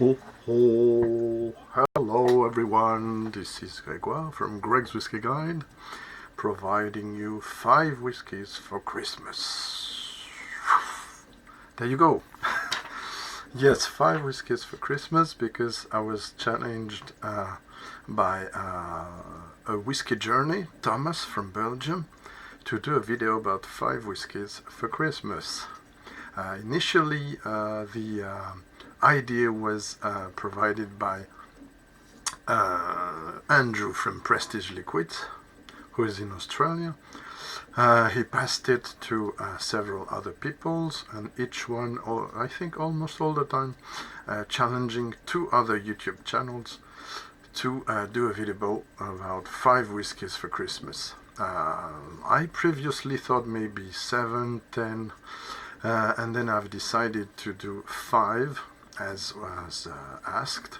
Oh, oh, hello everyone, this is Grégoire from Greg's Whiskey Guide, providing you 5 whiskies for Christmas. There you go. Yes, 5 whiskies for Christmas, because I was challenged by a whiskey journey, Thomas from Belgium, to do a video about 5 whiskies for Christmas. Initially, the idea was provided by Andrew from Prestige Liquids, who is in Australia. He passed it to several other peoples, and each one, I think almost all the time, challenging 2 other YouTube channels to do a video about 5 whiskies for Christmas. I previously thought maybe 7, 10, and then I've decided to do 5 as was asked,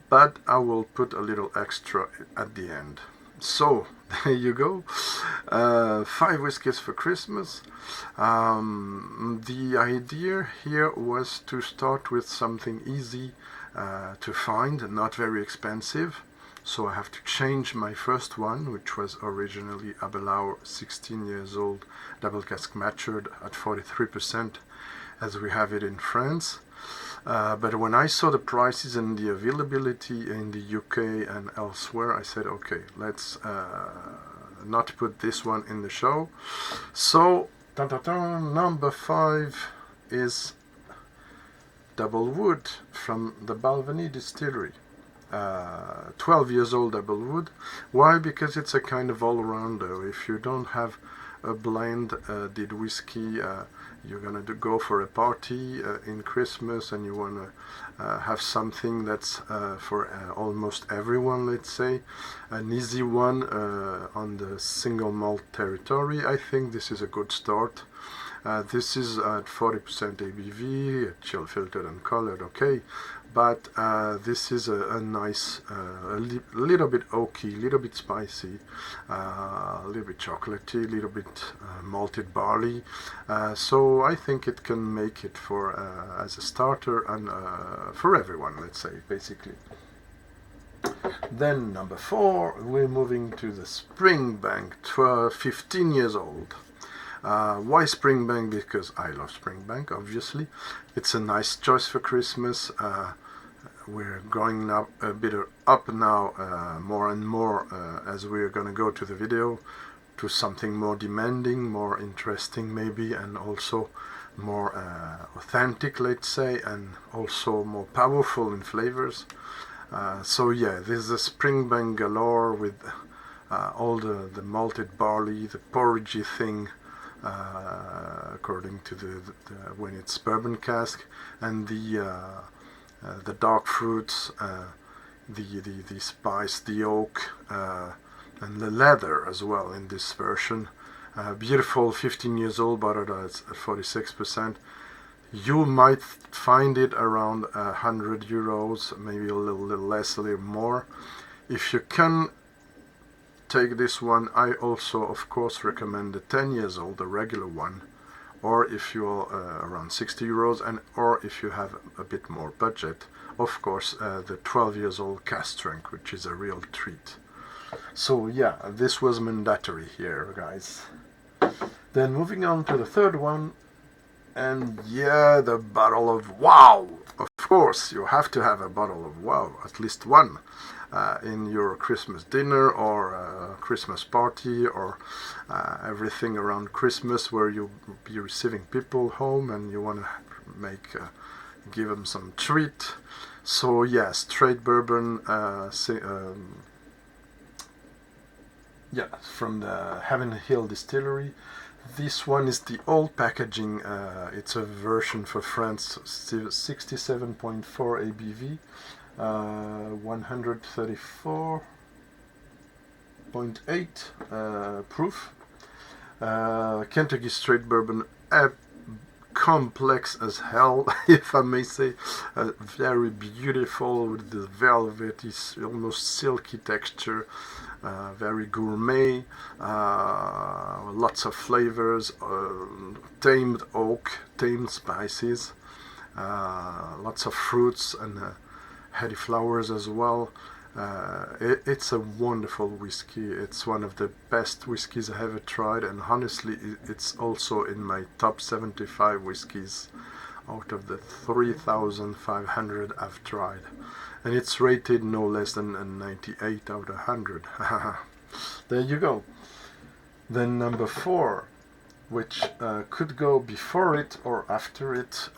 but I will put a little extra at the end. So there you go, 5 whiskies for Christmas. The idea here was to start with something easy to find, not very expensive. So I have to change my first one, which was originally Abelauer 16 years old, double cask matured at 43%, as we have it in France. But when I saw the prices and the availability in the UK and elsewhere, I said, okay, let's not put this one in the show. So, number 5 is Double Wood from the Balvenie Distillery. 12 years old double wood. Why? Because it's a kind of all-rounder. If you don't have a blended whiskey, you're gonna go for a party in Christmas, and you wanna have something that's for almost everyone, let's say, an easy one on the single malt territory. I think this is a good start. This is at 40% ABV, chill filtered and colored, okay, but this is a nice, a little bit oaky, a little bit spicy, a little bit chocolatey, a little bit malted barley, so I think it can make it for as a starter and for everyone, let's say, basically. Then number 4, we're moving to the Springbank, 15 years old. Why Springbank? Because I love Springbank, obviously. It's a nice choice for Christmas. We're going up a bit up now, more and more, as we're going to go to the video, to something more demanding, more interesting maybe, and also more authentic, let's say, and also more powerful in flavors. So yeah, this is a Springbank galore with all the malted barley, the porridgey thing, according to the when it's bourbon cask, and the dark fruits, the spice, the oak, and the leather as well in this version. Beautiful, 15 years old, bottled at 46%. You might find it around 100 euros, maybe a little less, a little more. If you can take this one, I also of course recommend the 10 years old, the regular one, or if you're around 60 euros, and or if you have a bit more budget, of course the 12 years old cask strength, which is a real treat. So yeah, this was mandatory here, guys. Then moving on to the third one, and yeah, the bottle of wow. Of course you have to have a bottle of wow, at least one, in your Christmas dinner or Christmas party, or everything around Christmas where you'll be receiving people home and you want to give them some treat. So yeah, straight bourbon, yeah, from the Heaven Hill Distillery. This one is the old packaging. It's a version for France, 67.4 ABV. 134.8 proof. Kentucky straight bourbon, complex as hell, if I may say. Very beautiful, with the velvety, almost silky texture. Very gourmet, lots of flavors, tamed oak, tamed spices. lots of fruits and heady flowers as well. It's a wonderful whiskey. It's one of the best whiskeys I ever tried, and honestly it's also in my top 75 whiskeys out of the 3,500 I've tried, and it's rated no less than a 98 out of 100. There you go. Then number 4, which could go before it or after it.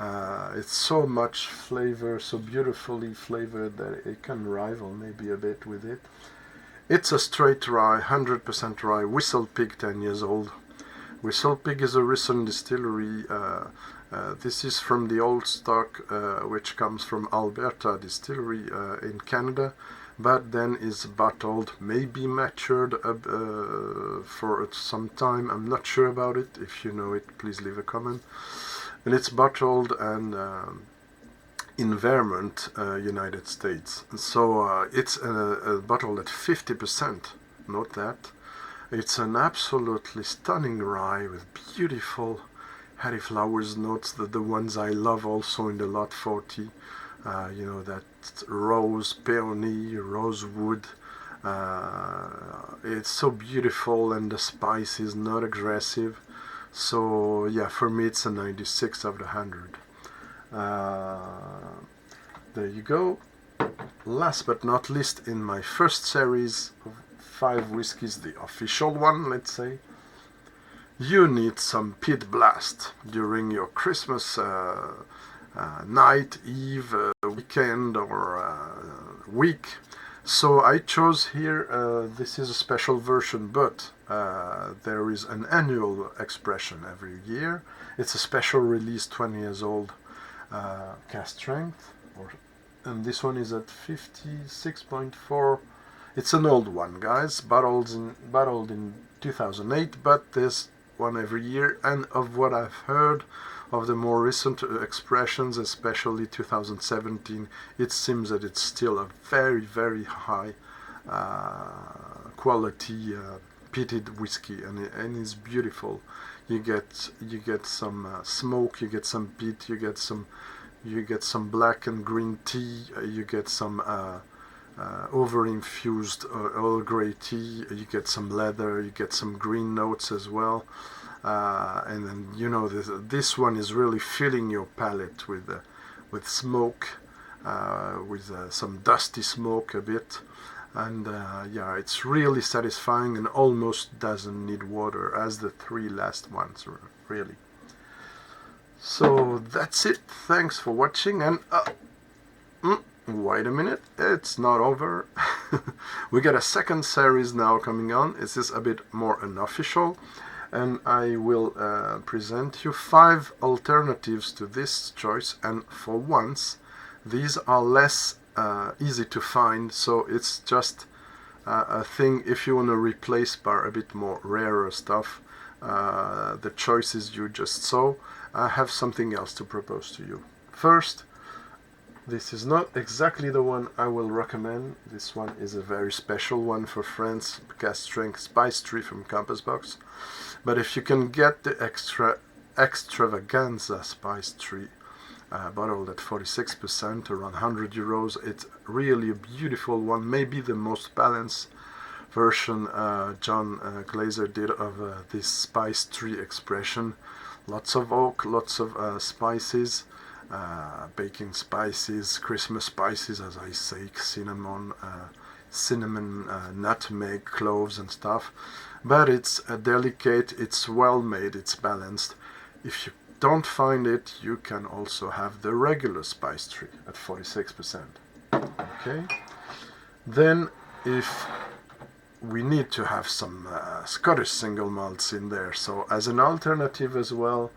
It's so much flavor, so beautifully flavored that it can rival maybe a bit with it. It's a straight rye, 100% rye, Whistle Pig, 10 years old. Whistle Pig is a recent distillery. This is from the old stock, which comes from Alberta Distillery in Canada, but then is bottled, maybe matured for some time. I'm not sure about it. If you know it, please leave a comment. And it's bottled and in Vermont, United States. So it's bottled at 50%. Note that. It's an absolutely stunning rye with beautiful heady flowers notes, the ones I love also in the lot 40. You know, that rose, peony, rosewood. It's so beautiful, and the spice is not aggressive. So yeah, for me it's a 96 out of 100. There you go. Last but not least, in my first series of 5 whiskeys, the official one, let's say, you need some pit blast during your Christmas night, eve, weekend, or week. So I chose here, this is a special version, but there is an annual expression every year. It's a special release, 20 years old, cask strength, and this one is at 56.4. It's an old one, guys, bottled in 2008, but there's one every year. And of what I've heard of the more recent expressions, especially 2017, it seems that it's still a very, very high quality peated whiskey, and it's beautiful. You get some smoke, you get some peat, you get some black and green tea, you get some over-infused Earl Grey tea, you get some leather, you get some green notes as well, and then, you know, this one is really filling your palate with smoke, with some dusty smoke a bit, and yeah, it's really satisfying and almost doesn't need water, as the 3 last ones, really. So that's it. Thanks for watching, and wait a minute, it's not over. We got a second series now coming on. This is a bit more unofficial, and I will present you 5 alternatives to this choice, and for once these are less easy to find, so it's just a thing if you want to replace by a bit more rarer stuff. The choices you just saw, I have something else to propose to you. First, this is not exactly the one I will recommend. This one is a very special one for France, cask strength Spice Tree from Compass Box. But if you can get the extravaganza Spice Tree, bottled at 46%, around 100 euros, it's really a beautiful one, maybe the most balanced version John Glaser did of this Spice Tree expression. Lots of oak, lots of spices, baking spices, Christmas spices, as I say, cinnamon, nutmeg, cloves and stuff. But it's delicate, it's well made, it's balanced. If you don't find it, you can also have the regular Spice Tree at 46%. Okay. Then, if we need to have some Scottish single malts in there, so as an alternative as well,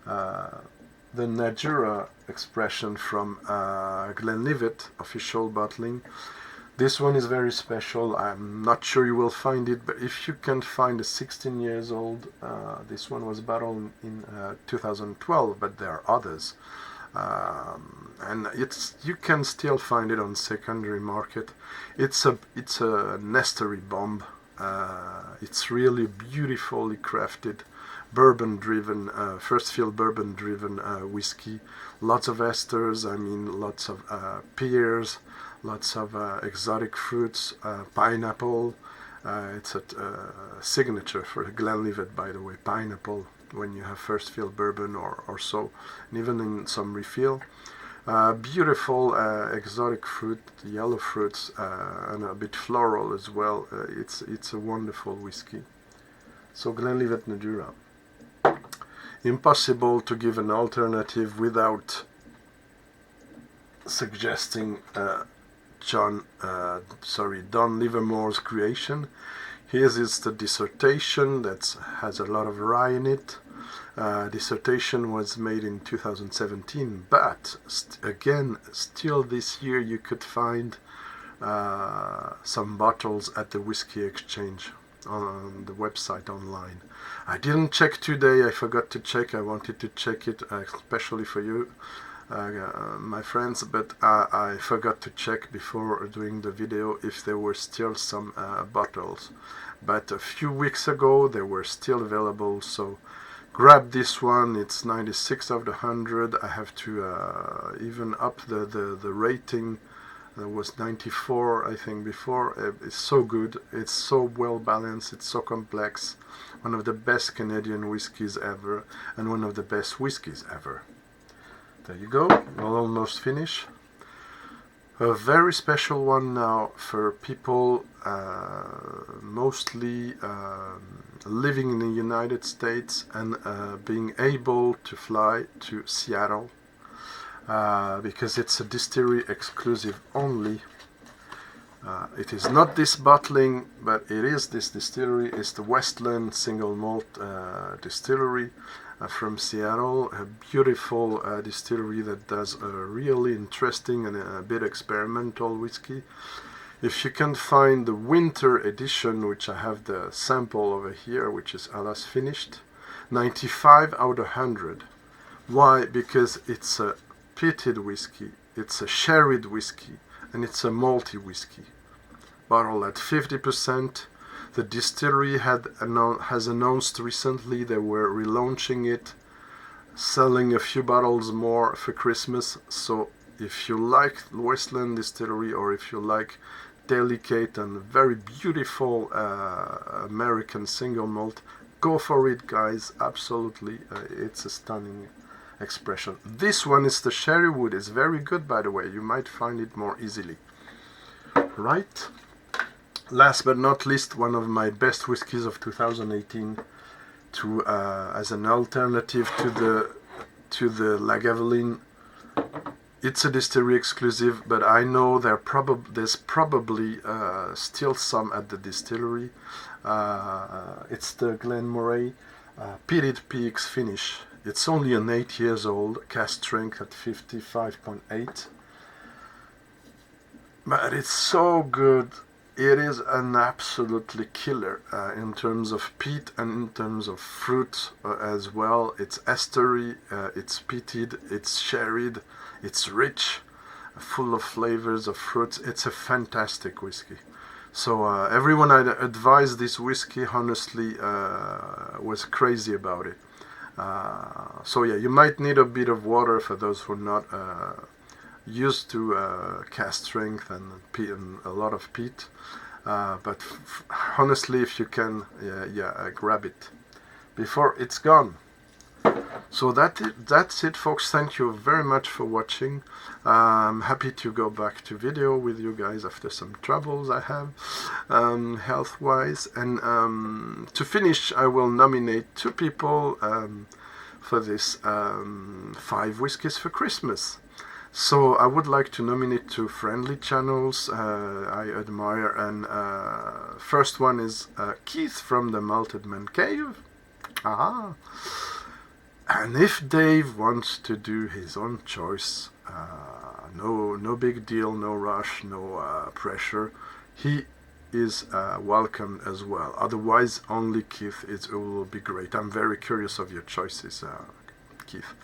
the Najura expression from Glenlivet official bottling. This one is very special. I'm not sure you will find it, but if you can find a 16 years old, this one was bottled in 2012, but there are others, and you can still find it on secondary market. It's a nestery bomb. It's really beautifully crafted, bourbon driven, first fill bourbon driven whiskey. lots of esters, I mean lots of pears, lots of exotic fruits, pineapple. It's a signature for Glenlivet, by the way, pineapple, when you have first fill bourbon or so, and even in some refill. Beautiful exotic fruit, yellow fruits, and a bit floral as well. It's a wonderful whiskey. So Glenlivet Nadura. Impossible to give an alternative without suggesting Don Livermore's creation. Here's the dissertation that has a lot of rye in it. Dissertation was made in 2017, but again, still this year you could find some bottles at the Whiskey Exchange on the website online. I didn't check today, I forgot to check. I wanted to check it especially for you, my friends, but I forgot to check before doing the video if there were still some bottles. But a few weeks ago they were still available, so grab this one. It's 96 out of 100. I have to even up the rating. There was 94, I think, before. It's so good. It's so well balanced. It's so complex. One of the best Canadian whiskies ever, and one of the best whiskies ever. There you go. We'll almost finish. A very special one now for people mostly living in the United States and being able to fly to Seattle, because it's a distillery exclusive only. It is not this bottling, but it is this distillery. It's the Westland Single Malt Distillery from Seattle, a beautiful distillery that does a really interesting and a bit experimental whiskey. If you can find the winter edition, which I have the sample over here, which is alas finished, 95 out of 100. Why? Because it's a peated whiskey, it's a sherried whiskey, and it's a malty whiskey. Bottled at 50%. The distillery has announced recently they were relaunching it, selling a few bottles more for Christmas. So if you like Westland Distillery, or if you like delicate and very beautiful American single malt, go for it, guys. Absolutely, it's a stunning expression. This one is the sherry wood. It's very good, by the way. You might find it more easily. Right? Last but not least, one of my best whiskies of 2018 to as an alternative to the Lagavulin. It's a distillery exclusive, but I know there's probably still some at the distillery. It's the Glenmoray Peated Peaks finish. It's only an 8 years old, cast strength at 55.8. But it's so good. It is an absolutely killer in terms of peat and in terms of fruit as well. It's estery, it's peated, it's sherried, it's rich, full of flavors of fruits. It's a fantastic whiskey. So everyone I advised this whiskey, honestly, was crazy about it. So yeah, you might need a bit of water for those who are not used to cast strength and a lot of peat, but honestly, if you can, grab it before it's gone. So that's it, folks. Thank you very much for watching. I'm happy to go back to video with you guys after some troubles I have health wise, and to finish I will nominate 2 people for this 5 Whiskies for Christmas. So I would like to nominate 2 friendly channels I admire, and first one is Keith from the Malted Man Cave. And if Dave wants to do his own choice, no big deal, no rush, no pressure, he is welcome as well. Otherwise, only Keith will be great. I'm very curious of your choices, Keith.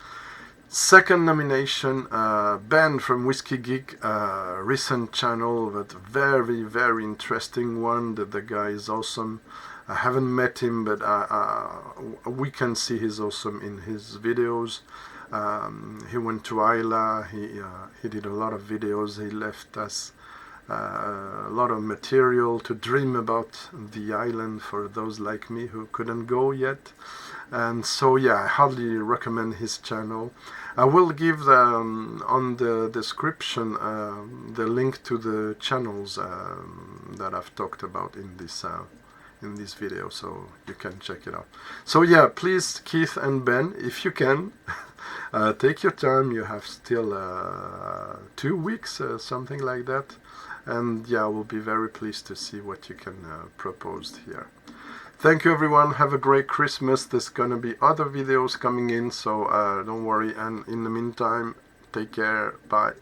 Second nomination, Ben from Whiskey Geek, recent channel, but very, very interesting one. The guy is awesome. I haven't met him, but we can see he's awesome in his videos. He went to Isla. He did a lot of videos. He left us a lot of material to dream about the island for those like me who couldn't go yet. And so yeah, I highly recommend his channel. I will give on the description the link to the channels that I've talked about in this video, so you can check it out. So yeah, please, Keith and Ben, if you can, take your time. You have still 2 weeks, something like that. And yeah, we'll be very pleased to see what you can propose here. Thank you, everyone. Have a great Christmas. There's gonna be other videos coming in, so don't worry. And in the meantime, take care. Bye.